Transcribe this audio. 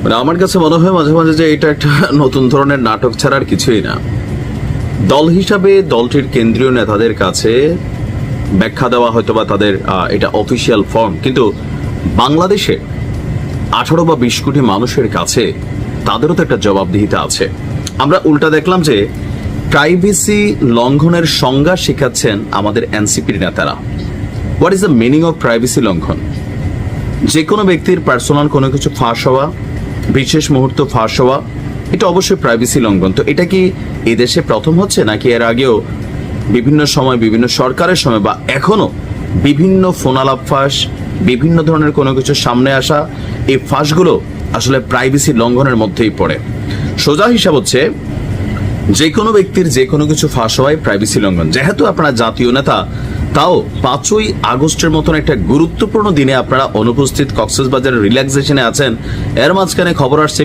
মানে আমার কাছে মনে হয় মাঝে মাঝে যে এটা একটা নতুন ধরনের নাটক ছাড়া আর কিছুই না। দল হিসাবে দলটির কেন্দ্রীয় নেতাদের কাছে ব্যাখ্যা দেওয়া হয়তো বা তাদের এটা অফিসিয়াল ফর্ম, কিন্তু বাংলাদেশে 18 বা 20 কোটি মানুষের কাছে তাদেরও তো একটা জবাবদিহিতা আছে। আমরা উল্টা দেখলাম যে প্রাইভেসি লঙ্ঘনের সংজ্ঞা শেখাচ্ছেন আমাদের এনসিপির নেতারা। What is the meaning of privacy লঙ্ঘন? যে কোনো ব্যক্তির পার্সোনাল কোনো কিছু ফাঁস হওয়া, বিশেষ মুহূর্ত ফাঁস হওয়া, এটা অবশ্যই প্রাইভেসি লঙ্ঘন। তো এটা কি এদেশে প্রথম হচ্ছে, নাকি এর আগেও বিভিন্ন সময় বিভিন্ন সরকারের সময় বা এখনো বিভিন্ন ফোনালাপ ফাঁস, বিভিন্ন ধরনের কোনো কিছু সামনে আসা, এই ফাঁসগুলো আসলে প্রাইভেসি লঙ্ঘনের মধ্যেই পড়ে? সোজা হিসাব হচ্ছে যে কোনো ব্যক্তির যে কোনো কিছু ফাঁস হওয়ায় প্রাইভেসি লঙ্ঘন। যেহেতু আপনারা জাতীয় নেতা, তাও 5ই আগস্টের মতন একটা গুরুত্বপূর্ণ দিনে আপনারা অনুপস্থিত, কক্সবাজারের রিল্যাক্সেশনে আছেন, এর মাঝখানে খবর আসছে